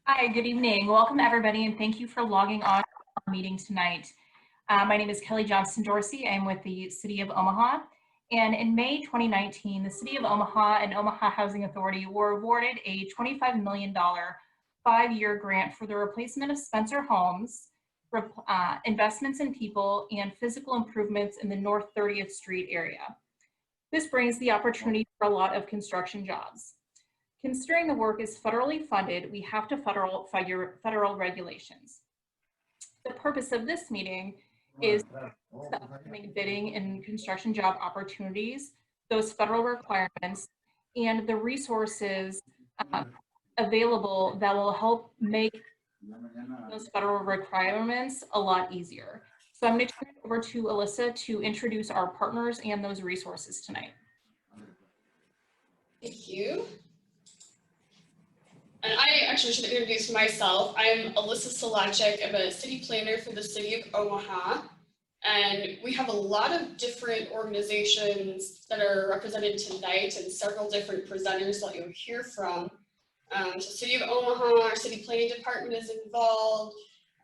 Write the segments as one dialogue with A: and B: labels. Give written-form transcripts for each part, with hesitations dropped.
A: Hi, good evening. Welcome everybody, and thank you for logging on to our meeting tonight. My name is Kelly Johnston Dorsey. I'm with the City of Omaha. And in May 2019, the City of Omaha and Omaha Housing Authority were awarded a $25 million 5-year grant for the replacement of Spencer homes, investments in people, and physical improvements in the North 30th Street area. This brings the opportunity for a lot of construction jobs. Considering the work is federally funded, we have to federal regulations. The purpose of this meeting is the upcoming bidding and construction job opportunities, those federal requirements, and the resources available that will help make those federal requirements a lot easier. So I'm going to turn it over to Alyssa to introduce our partners and those resources tonight.
B: Thank you. And I actually should introduce myself. I'm Alyssa Solacek. I'm a city planner for the city of Omaha. And we have a lot of different organizations that are represented tonight and several different presenters that you'll hear from. So City of Omaha, our city planning department is involved.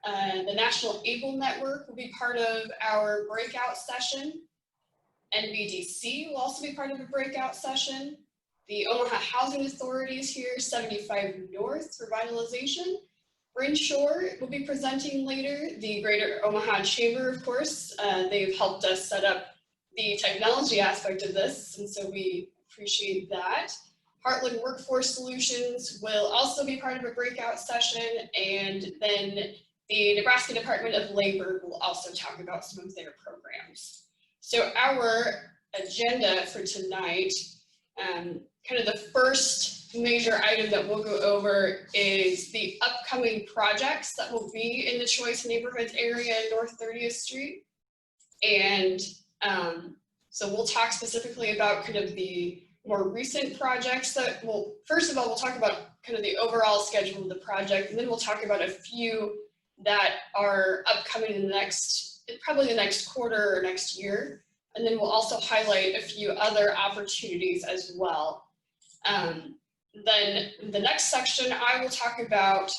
B: The National Able Network will be part of our breakout session. NBDC will also be part of a breakout session. The Omaha Housing Authority is here, 75 North Revitalization. Bryn Shore will be presenting later. The Greater Omaha Chamber, of course, they've helped us set up the technology aspect of this, and so we appreciate that. Heartland Workforce Solutions will also be part of a breakout session, and then the Nebraska Department of Labor will also talk about some of their programs. So our agenda for tonight, kind of the first major item that we'll go over is the upcoming projects that will be in the Choice Neighborhoods area in North 30th Street. And so we'll talk specifically about kind of the more recent projects that will, first of all, we'll talk about kind of the overall schedule of the project, and then we'll talk about a few that are upcoming in the next, probably the next quarter or next year. And then we'll also highlight a few other opportunities as well. Then the next section, I will talk about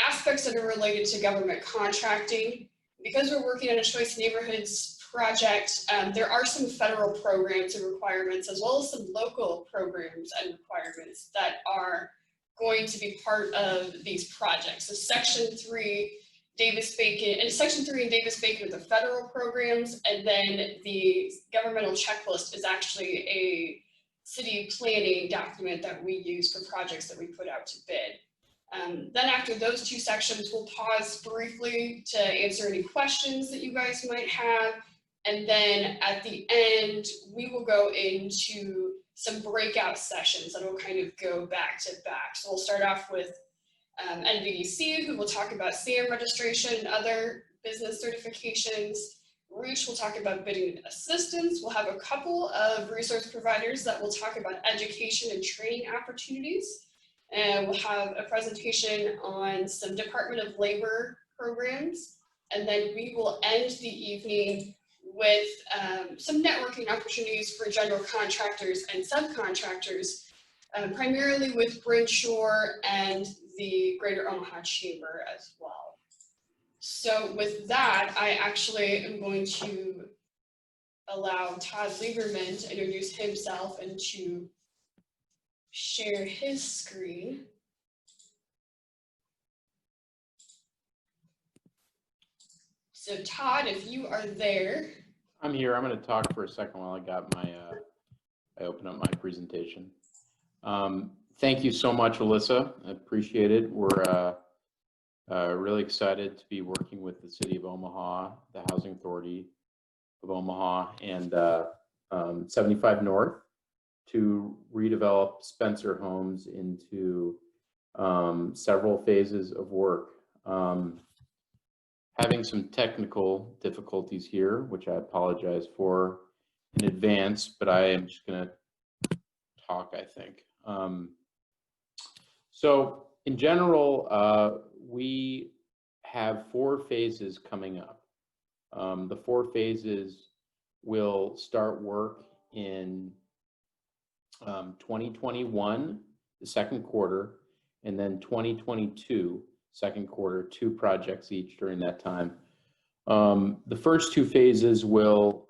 B: aspects that are related to government contracting. Because we're working on a Choice Neighborhoods project, there are some federal programs and requirements, as well as some local programs and requirements that are going to be part of these projects. So Section 3, Davis-Bacon, and Section 3 and Davis-Bacon are the federal programs, and then the governmental checklist is actually a city planning document that we use for projects that we put out to bid. Then after those two sections, we'll pause briefly to answer any questions that you guys might have. And then at the end, we will go into some breakout sessions that will kind of go back to back. So we'll start off with NBDC, who will talk about SAM registration and other business certifications. Reach will talk about bidding assistance. We'll have a couple of resource providers that will talk about education and training opportunities. And we'll have a presentation on some Department of Labor programs. And then we will end the evening with some networking opportunities for general contractors and subcontractors, primarily with Bryn Shore and the Greater Omaha Chamber as well. So with that, I actually am going to allow Todd Lieberman to introduce himself and to share his screen. So Todd, if you are there.
C: I'm here. I'm going to talk for a second while I got my, I open up my presentation. Thank you so much, Alyssa. I appreciate it. We're really excited to be working with the City of Omaha, the Housing Authority of Omaha, and 75 North to redevelop Spencer homes into several phases of work. Having some technical difficulties here, which I apologize for in advance, but I am just going to talk, I think. So in general, we have 4 phases coming up. The 4 phases will start work in 2021, the second quarter, and then 2022, second quarter, 2 projects each during that time. The first 2 phases will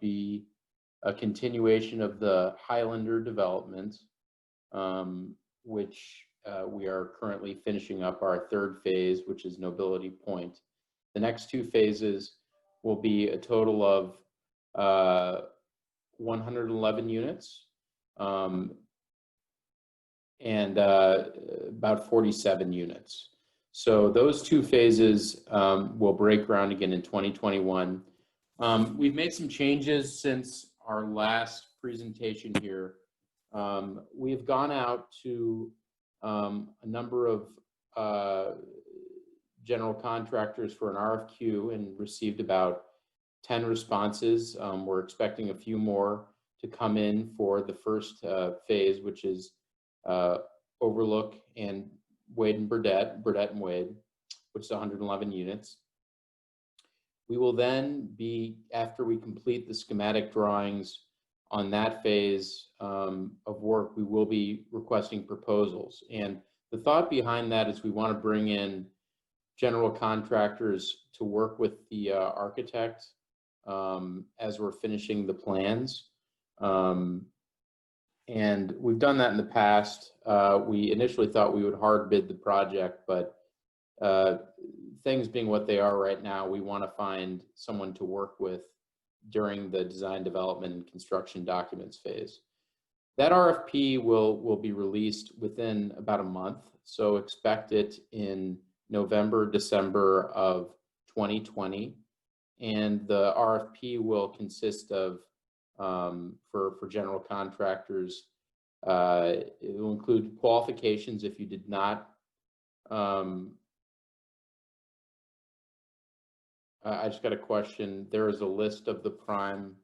C: be a continuation of the Highlander development, which we are currently finishing up our 3rd phase, which is Nobility Point. The next 2 phases will be a total of 111 units and about 47 units. So those 2 phases will break ground again in 2021. We've made some changes since our last presentation here. We have gone out to a number of general contractors for an RFQ and received about 10 responses. We're expecting a few more to come in for the first phase, which is Overlook and Wade and Burdett and Wade, which is 111 units. We will then be, after we complete the schematic drawings on that phase of work, we will be requesting proposals. And the thought behind that is we want to bring in general contractors to work with the architect as we're finishing the plans. And we've done that in the past. We initially thought we would hard bid the project, but things being what they are right now, we want to find someone to work with during the design, development, and construction documents phase. That RFP will be released within about a month, so expect it in November, December of 2020. And the RFP will consist of, for general contractors, it will include qualifications if you did not. I just got a question. There is a list of the prime.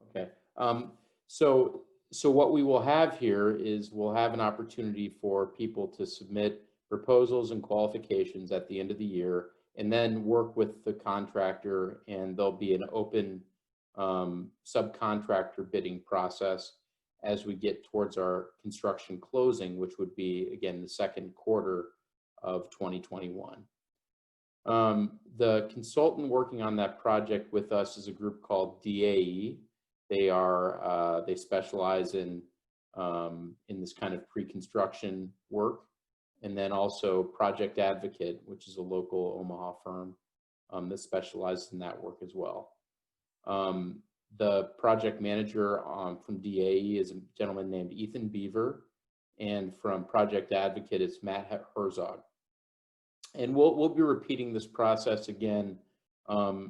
C: Okay. So what we will have here is we'll have an opportunity for people to submit proposals and qualifications at the end of the year, and then work with the contractor, and there'll be an open subcontractor bidding process as we get towards our construction closing, which would be, again, the second quarter of 2021. The consultant working on that project with us is a group called DAE. They specialize in this kind of pre-construction work. And then also Project Advocate, which is a local Omaha firm that specializes in that work as well. The project manager from DAE is a gentleman named Ethan Beaver, and from Project Advocate, it's Matt Herzog. And we'll be repeating this process again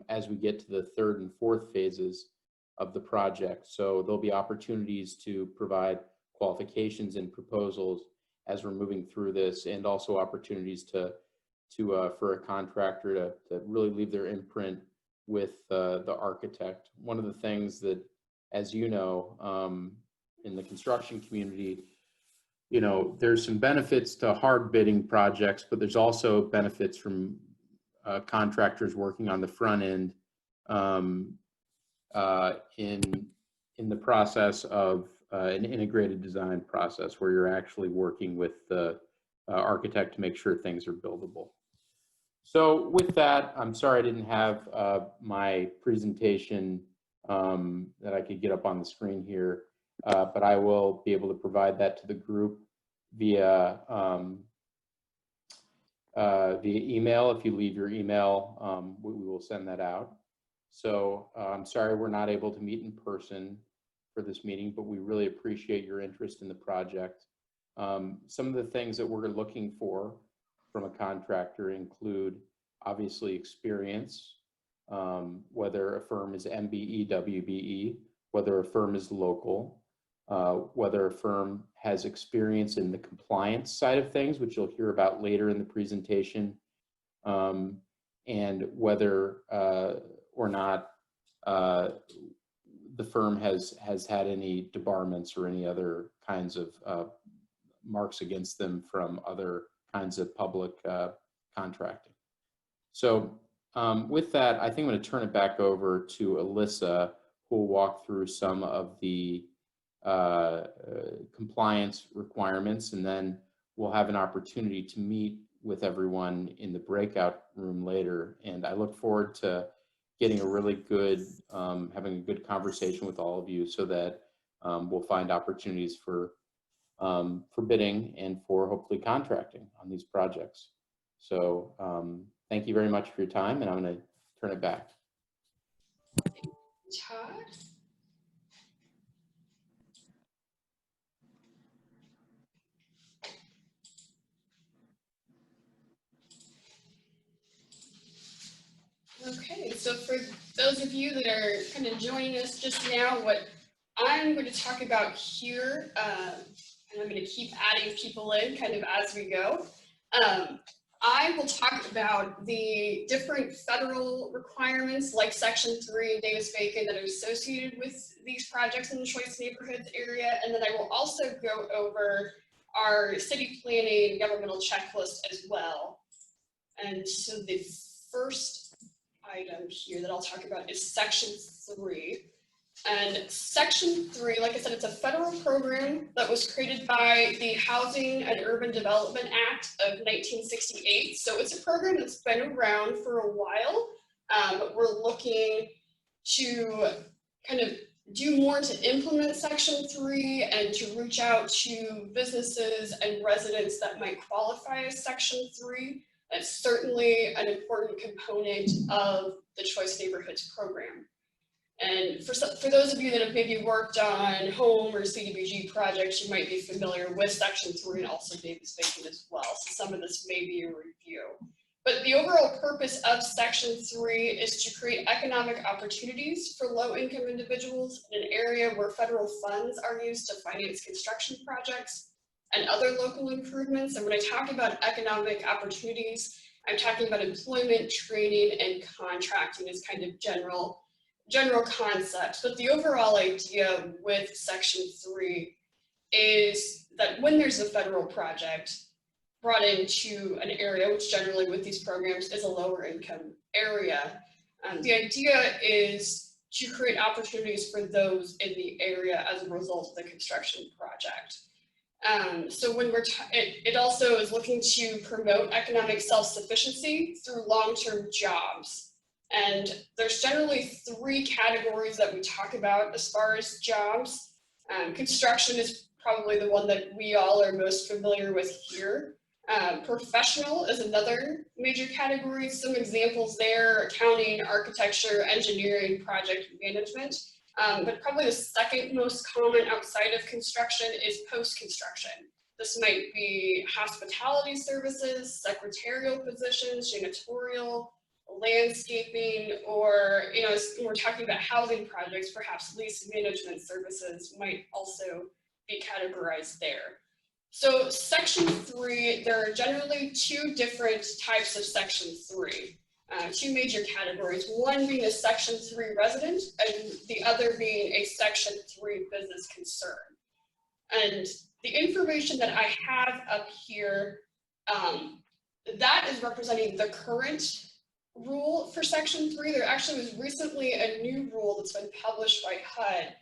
C: as we get to the 3rd and 4th phases of the project. So there'll be opportunities to provide qualifications and proposals as we're moving through this, and also opportunities for a contractor to really leave their imprint with the architect. One of the things that, as you know, in the construction community, you know, there's some benefits to hard bidding projects, but there's also benefits from contractors working on the front end in the process of an integrated design process where you're actually working with the architect to make sure things are buildable. So with that, I'm sorry I didn't have my presentation that I could get up on the screen here, but I will be able to provide that to the group via email. If you leave your email, we will send that out. So I'm sorry we're not able to meet in person for this meeting, but we really appreciate your interest in the project. Some of the things that we're looking for from a contractor include, obviously, experience, whether a firm is MBE, WBE, whether a firm is local, whether a firm has experience in the compliance side of things, which you'll hear about later in the presentation, and whether or not the firm has had any debarments or any other kinds of marks against them from other kinds of public contracting. So with that, I think I'm going to turn it back over to Alyssa, who will walk through some of the compliance requirements, and then we'll have an opportunity to meet with everyone in the breakout room later. And I look forward to getting a really good, having a good conversation with all of you so that we'll find opportunities for bidding and for hopefully contracting on these projects. So thank you very much for your time, and I'm going to turn it back.
B: Todd? Okay, so for those of you that are kind of joining us just now, what I'm going to talk about here, and I'm going to keep adding people in kind of as we go. I will talk about the different federal requirements like Section 3 and Davis-Bacon that are associated with these projects in the Choice Neighborhoods area. And then I will also go over our city planning governmental checklist as well. And so the first item here that I'll talk about is Section 3. And Section 3, like I said, it's a federal program that was created by the Housing and Urban Development Act of 1968. So it's a program that's been around for a while. We're looking to kind of do more to implement Section 3 and to reach out to businesses and residents that might qualify as Section 3. That's certainly an important component of the Choice Neighborhoods program. And for those of you that have maybe worked on home or CDBG projects, you might be familiar with Section 3 and also Davis-Bacon as well. So some of this may be a review. But the overall purpose of Section 3 is to create economic opportunities for low-income individuals in an area where federal funds are used to finance construction projects and other local improvements. And when I talk about economic opportunities, I'm talking about employment, training, and contracting as kind of general concepts. But the overall idea with Section 3 is that when there's a federal project brought into an area, which generally with these programs is a lower income area, the idea is to create opportunities for those in the area as a result of the construction project. So when it also is looking to promote economic self-sufficiency through long-term jobs. And there's generally 3 categories that we talk about as far as jobs. Construction is probably the one that we all are most familiar with here. Professional is another major category. Some examples there: accounting, architecture, engineering, project management. But probably the second most common outside of construction is post-construction. This might be hospitality services, secretarial positions, janitorial, landscaping, or, you know, when we're talking about housing projects, perhaps lease management services might also be categorized there. So Section 3, there are generally 2 different types of Section 3. 2 major categories, one being a Section 3 resident and the other being a Section 3 business concern. And the information that I have up here, that is representing the current rule for Section 3. There actually was recently a new rule that's been published by HUD.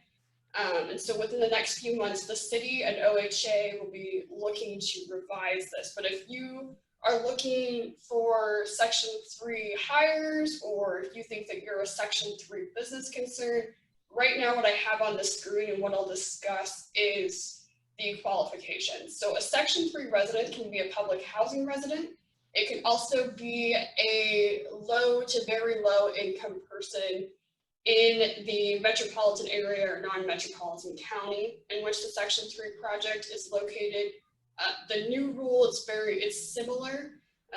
B: And so within the next few months, the city and OHA will be looking to revise this. But if you are looking for Section 3 hires, or if you think that you're a Section 3 business concern, right now what I have on the screen and what I'll discuss is the qualifications. So a Section 3 resident can be a public housing resident. It can also be a low to very low income person in the metropolitan area or non-metropolitan county in which the Section 3 project is located. The new rule, it's similar.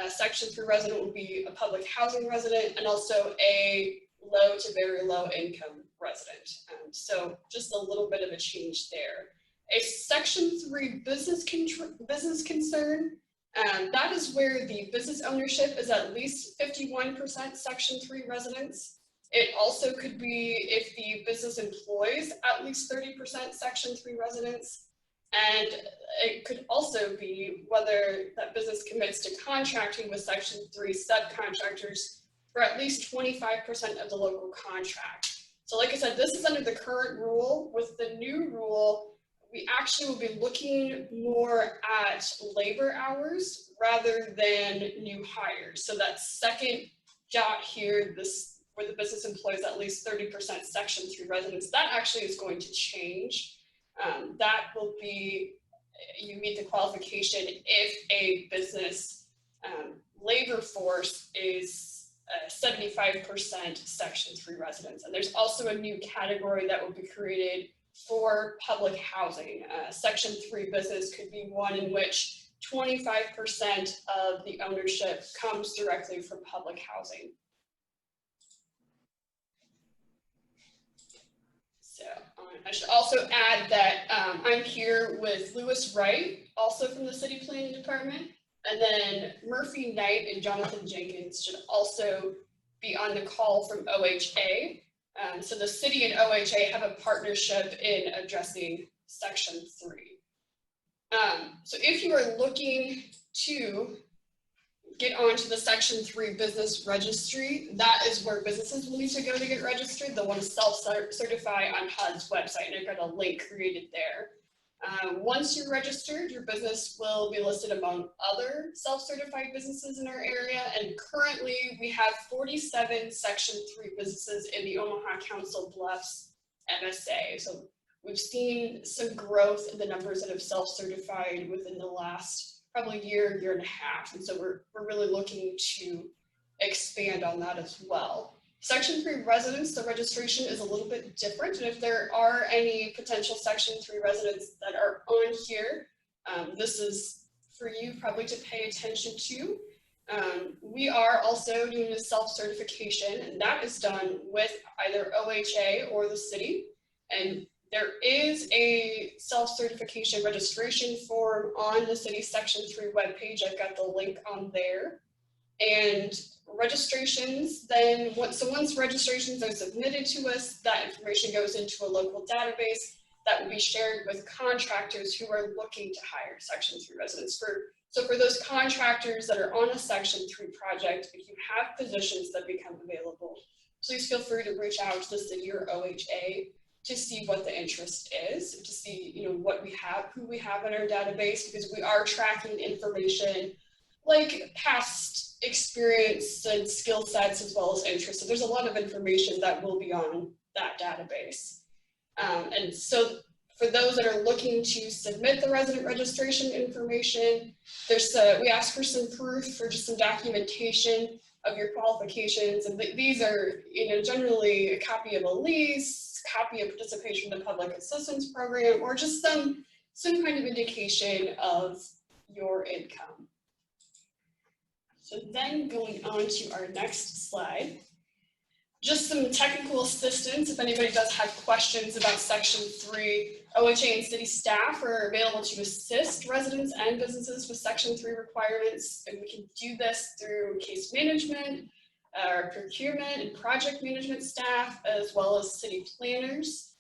B: Section 3 resident will be a public housing resident and also a low to very low income resident. So just a little bit of a change there. A Section 3 business concern, that is where the business ownership is at least 51% Section 3 residents. It also could be if the business employs at least 30% Section 3 residents. And it could also be whether that business commits to contracting with Section 3 subcontractors for at least 25% of the local contract. So like I said, this is under the current rule. With the new rule, we actually will be looking more at labor hours rather than new hires. So that second dot here, this where the business employs at least 30% Section 3 residents, that actually is going to change. That will be, you meet the qualification if a business labor force is 75% Section 3 residents. And there's also a new category that will be created for public housing. Section 3 business could be one in which 25% of the ownership comes directly from public housing. So I should also add that I'm here with Lewis Wright, also from the City Planning Department, and then Murphy Knight and Jonathan Jenkins should also be on the call from OHA. So the city and OHA have a partnership in addressing Section 3. So if you are looking to get onto the Section 3 business registry, that is where businesses will need to go to get registered. They'll want to self-certify on HUD's website, and I've got a link created there. Once you're registered, your business will be listed among other self-certified businesses in our area, and currently we have 47 Section 3 businesses in the Omaha Council Bluffs MSA. So we've seen some growth in the numbers that have self-certified within the last probably year and a half, and so we're really looking to expand on that as well. Section 3 residents, the registration is a little bit different, and if there are any potential Section 3 residents that are on here, this is for you probably to pay attention to. We are also doing a self-certification, and that is done with either OHA or the city, and there is a self-certification registration form on the city Section 3 webpage. I've got the link on there. And registrations, then once registrations are submitted to us, that information goes into a local database that will be shared with contractors who are looking to hire Section 3 residents. So for those contractors that are on a Section 3 project, if you have positions that become available, please feel free to reach out to the city or OHA to see what the interest is, to see what we have, who we have in our database, because we are tracking information like past experience and skill sets as well as interest. So there's a lot of information that will be on that database. And so for those that are looking to submit the resident registration information, we ask for some proof, for just some documentation of your qualifications. And these are generally a copy of a lease, copy of participation in the public assistance program, or just some kind of indication of your income. So then going on to our next slide, just some technical assistance. If anybody does have questions about Section 3, OHA and city staff are available to assist residents and businesses with Section 3 requirements, and we can do this through case management, our procurement and project management staff, as well as city planners.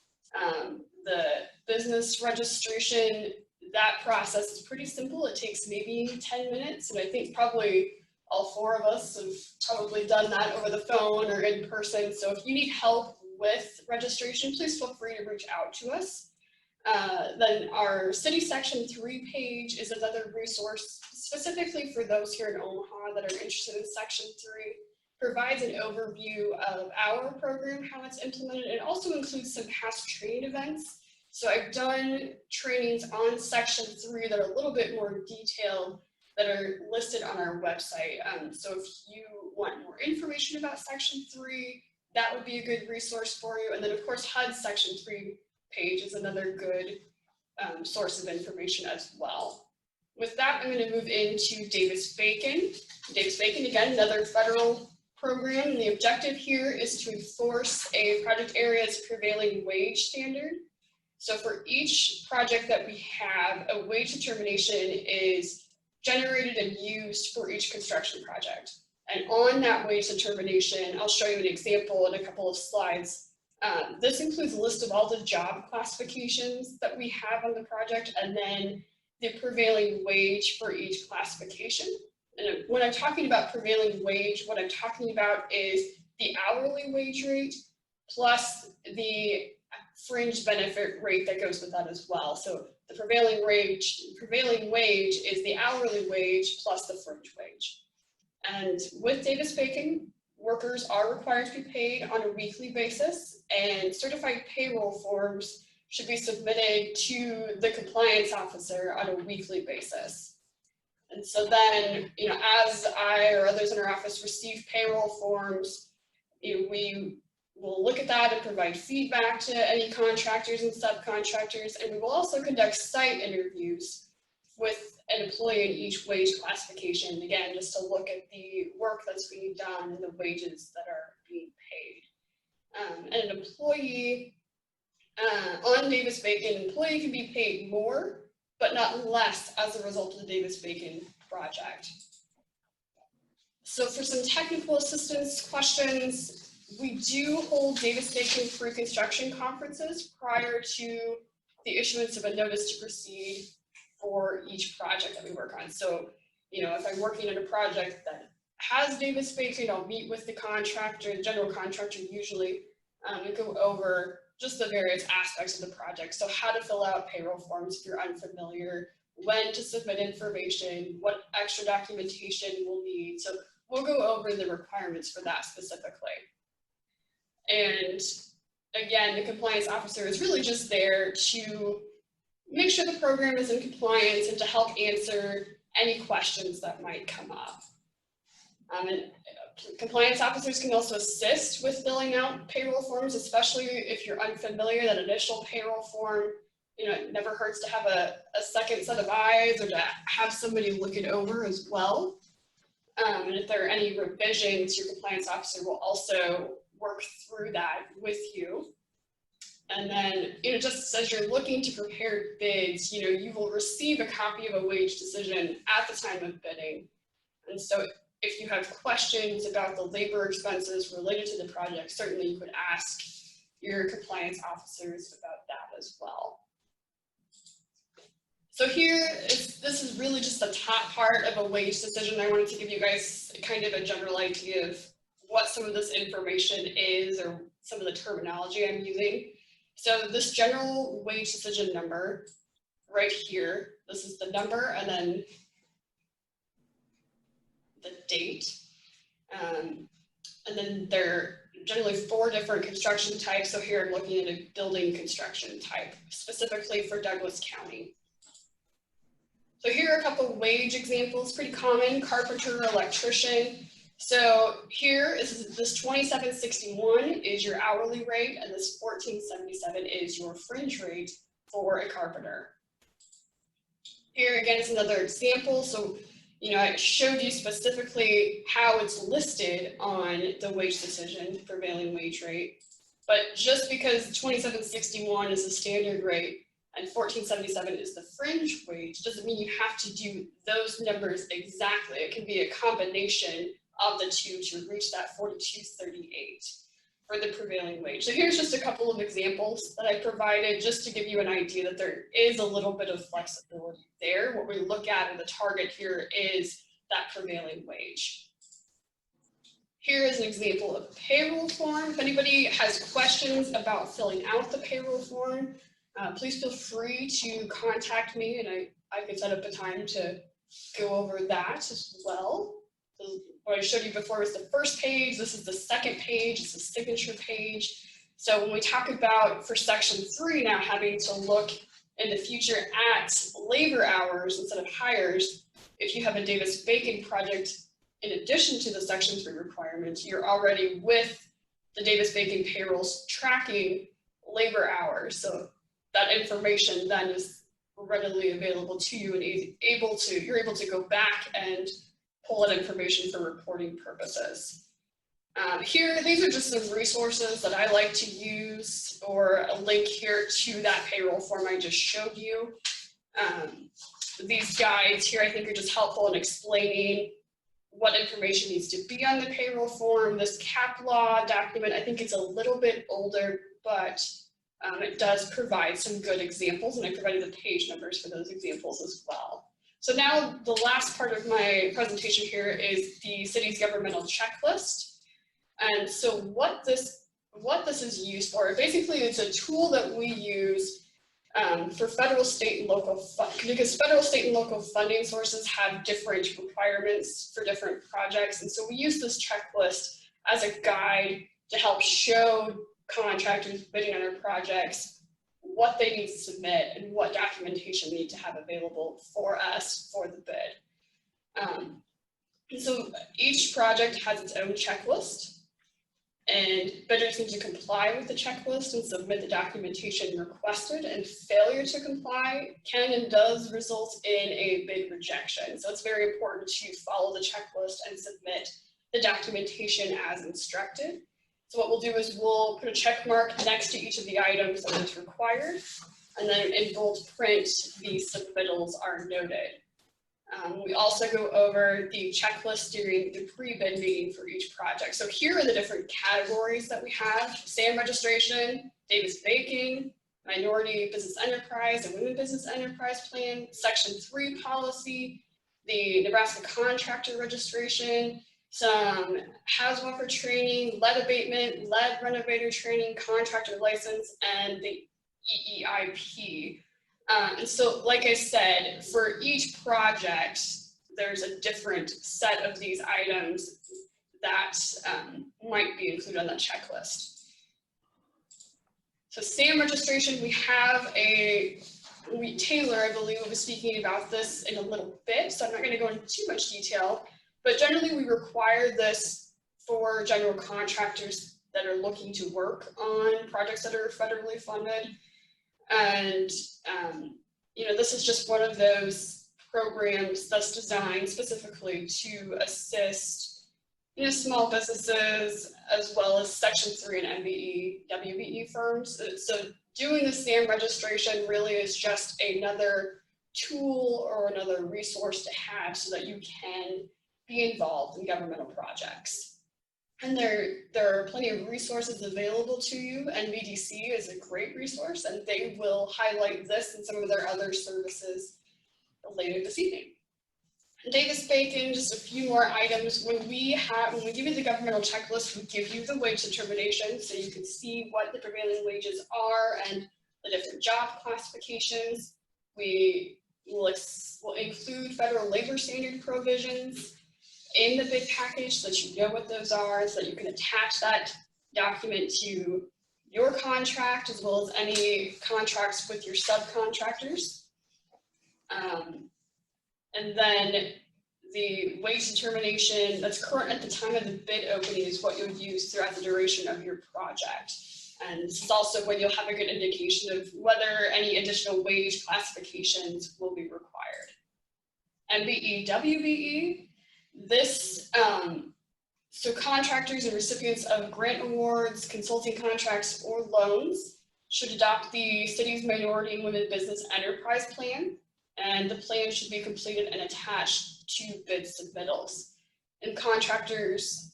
B: The business registration, that process is pretty simple. It takes maybe 10 minutes, and I think probably all four of us have probably done that over the phone or in person. So if you need help with registration, please feel free to reach out to us. Then our City Section 3 page is another resource specifically for those here in Omaha that are interested in Section 3. Provides an overview of our program, how it's implemented, and also includes some past training events. So I've done trainings on Section 3 that are a little bit more detailed, that are listed on our website. So if you want more information about Section 3, that would be a good resource for you. And then of course, HUD's Section 3 page is another good source of information as well. With that, I'm going to move into Davis-Bacon. Davis-Bacon, again, another federal program. And the objective here is to enforce a project area's prevailing wage standard. So for each project that we have, a wage determination is generated and used for each construction project. And on that wage determination, I'll show you an example in a couple of slides. This includes a list of all the job classifications that we have on the project, and then the prevailing wage for each classification. And when I'm talking about prevailing wage, what I'm talking about is the hourly wage rate plus the fringe benefit rate that goes with that as well. So the prevailing wage is the hourly wage plus the fringe wage. And with Davis-Bacon, workers are required to be paid on a weekly basis, and certified payroll forms should be submitted to the compliance officer on a weekly basis. And so then, as I or others in our office receive payroll forms, we will look at that and provide feedback to any contractors and subcontractors, and we will also conduct site interviews with an employee in each wage classification, again, just to look at the work that's being done and the wages that are being paid. And an employee on Davis-Bacon, an employee can be paid more, but not less as a result of the Davis-Bacon project. So for some technical assistance questions, we do hold Davis-Bacon pre-construction conferences prior to the issuance of a notice to proceed for each project that we work on. So, if I'm working on a project that has Davis-Bacon, I'll meet with the contractor, the general contractor usually, and go over just the various aspects of the project. So how to fill out payroll forms if you're unfamiliar, when to submit information, what extra documentation we'll need. So we'll go over the requirements for that specifically. And again, the compliance officer is really just there to make sure the program is in compliance and to help answer any questions that might come up. And compliance officers can also assist with filling out payroll forms, especially if you're unfamiliar. That initial payroll form, it never hurts to have a second set of eyes or to have somebody look it over as well. And if there are any revisions, your compliance officer will also work through that with you. And then, just as you're looking to prepare bids, you will receive a copy of a wage decision at the time of bidding. And so if you have questions about the labor expenses related to the project, certainly you could ask your compliance officers about that as well. So this is really just the top part of a wage decision. I wanted to give you guys kind of a general idea of what some of this information is or some of the terminology I'm using. So this general wage decision number right here, this is the number and then the date. And then there are generally 4 different construction types. So here I'm looking at a building construction type, specifically for Douglas County. So here are a couple of wage examples, pretty common: carpenter, electrician. So here is this $27.61 is your hourly rate, and this $14.77 is your fringe rate for a carpenter. Here again is another example. So, I showed you specifically how it's listed on the wage decision, prevailing wage rate. But just because $27.61 is the standard rate and $14.77 is the fringe wage doesn't mean you have to do those numbers exactly. It can be a combination of the two to reach that $42.38 for the prevailing wage. So here's just a couple of examples that I provided just to give you an idea that there is a little bit of flexibility there. What we look at in the target here is that prevailing wage. Here is an example of a payroll form. If anybody has questions about filling out the payroll form, please feel free to contact me, and I can set up a time to go over that as well. What I showed you before was the first page. This is the second page. It's the signature page. So when we talk about, for section 3 now, having to look in the future at labor hours instead of hires, if you have a Davis-Bacon project in addition to the section 3 requirements, you're already with the Davis-Bacon payrolls tracking labor hours. So that information then is readily available to you and you're able to go back and pull that information for reporting purposes. Here, these are just some resources that I like to use, or a link here to that payroll form I just showed you. These guides here I think are just helpful in explaining what information needs to be on the payroll form. This cap law document, I think it's a little bit older, but it does provide some good examples, and I provided the page numbers for those examples as well. So now the last part of my presentation here is the city's governmental checklist. And so what this what this is used for. Basically, it's a tool that we use for federal, state, and local because federal, state, and local funding sources have different requirements for different projects. And so we use this checklist as a guide to help show contractors bidding on their projects what they need to submit and what documentation they need to have available for us for the bid. And so each project has its own checklist, and bidders need to comply with the checklist and submit the documentation requested, and failure to comply can and does result in a bid rejection. So it's very important to follow the checklist and submit the documentation as instructed. So what we'll do is we'll put a check mark next to each of the items that is required, and then in bold print, the submittals are noted. We also go over the checklist during the pre-bid meeting for each project. So here are the different categories that we have: SAM registration, Davis baking, minority business enterprise and women business enterprise plan, Section 3 policy, the Nebraska contractor registration, some house welfare training, lead abatement, lead renovator training, contractor license, and the EEIP. And so, like I said, for each project, there's a different set of these items that might be included on that checklist. So SAM registration, we have Taylor, I believe, will be speaking about this in a little bit, so I'm not going to go into too much detail, but generally we require this for general contractors that are looking to work on projects that are federally funded. And, this is just one of those programs that's designed specifically to assist, small businesses as well as Section 3 and MBE, WBE firms. So doing the SAM registration really is just another tool or another resource to have so that you can be involved in governmental projects. And there are plenty of resources available to you. NVDC is a great resource, and they will highlight this and some of their other services later this evening. Davis Bacon, just a few more items. When we give you the governmental checklist, we give you the wage determination so you can see what the prevailing wages are and the different job classifications. We will include federal labor standard provisions in the bid package so that you know what those are, so that you can attach that document to your contract as well as any contracts with your subcontractors. And then the wage determination that's current at the time of the bid opening is what you'll use throughout the duration of your project. And this is also when you'll have a good indication of whether any additional wage classifications will be required. MBE, WBE, this, so contractors and recipients of grant awards, consulting contracts, or loans should adopt the city's minority and women business enterprise plan, and the plan should be completed and attached to bid submittals. And contractors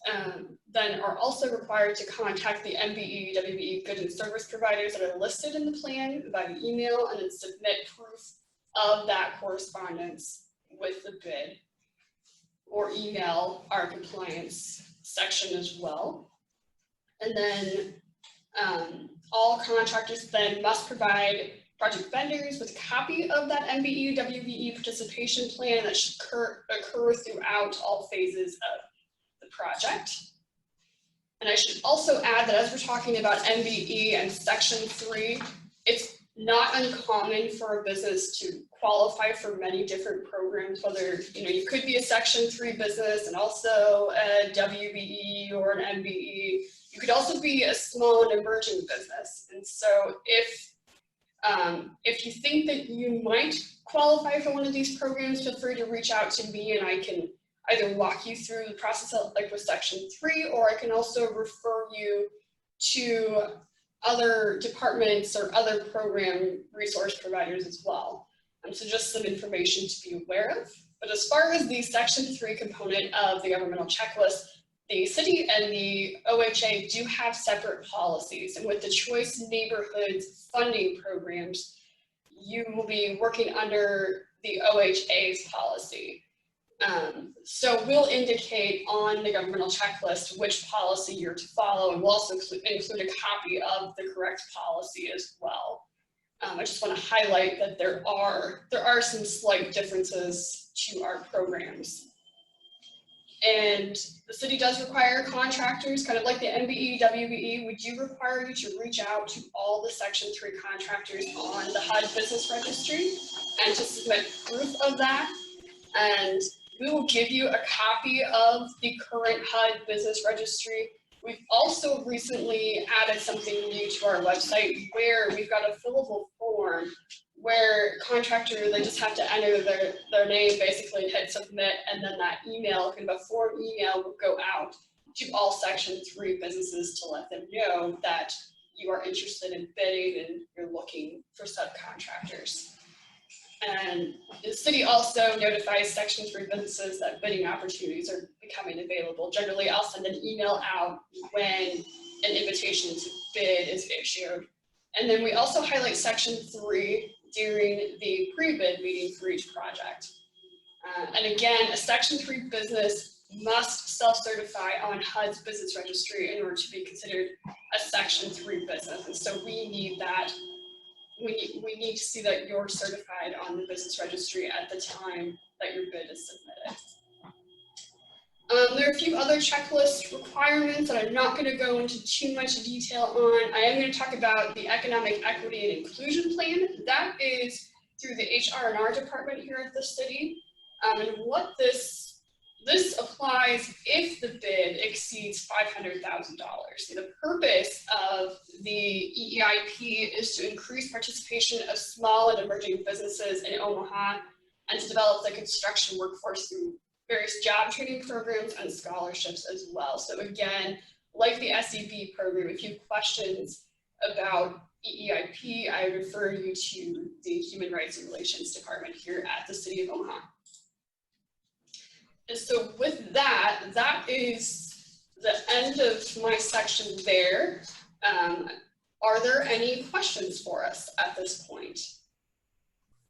B: then are also required to contact the MBE, WBE goods and service providers that are listed in the plan by email, and then submit proof of that correspondence with the bid, or email our compliance section as well. And then all contractors then must provide project vendors with a copy of that MBE, WBE participation plan that should occur throughout all phases of the project. And I should also add that as we're talking about MBE and Section 3, it's not uncommon for a business to qualify for many different programs, whether, you could be a Section 3 business and also a WBE or an MBE. You could also be a small and emerging business. And so if you think that you might qualify for one of these programs, feel free to reach out to me and I can either walk you through the process like with Section 3, or I can also refer you to other departments or other program resource providers as well. So just some information to be aware of. But as far as the Section 3 component of the governmental checklist, the city and the OHA do have separate policies. And with the Choice Neighborhoods funding programs, you will be working under the OHA's policy. So we'll indicate on the governmental checklist which policy you're to follow, and we'll also include a copy of the correct policy as well. I just want to highlight that there are some slight differences to our programs. And the city does require contractors, kind of like the MBE, WBE, we do require you to reach out to all the Section 3 contractors on the HUD Business Registry and to submit proof of that. And we will give you a copy of the current HUD Business Registry. We've also recently added something new to our website where we've got a fillable form where contractor, they just have to enter their name basically and hit submit, and then that email, kind of a form email, will go out to all Section 3 businesses to let them know that you are interested in bidding and you're looking for subcontractors. And the city also notifies Section 3 businesses that bidding opportunities are becoming available. Generally, I'll send an email out when an invitation to bid is issued. And then we also highlight Section 3 during the pre-bid meeting for each project. And again, a Section 3 business must self-certify on HUD's business registry in order to be considered a Section 3 business. And so we need that. We need to see that you're certified on the business registry at the time that your bid is submitted. There are a few other checklist requirements that I'm not going to go into too much detail on. I am going to talk about the Economic Equity and Inclusion Plan. That is through the HR&R department here at the city. And what this applies if the bid exceeds $500,000. The purpose of the EEIP is to increase participation of small and emerging businesses in Omaha and to develop the construction workforce through various job training programs and scholarships as well. So again, like the SEB program, if you have questions about EEIP, I refer you to the Human Rights and Relations Department here at the City of Omaha. And so with that, that is the end of my section there. Are there any questions for us at this point?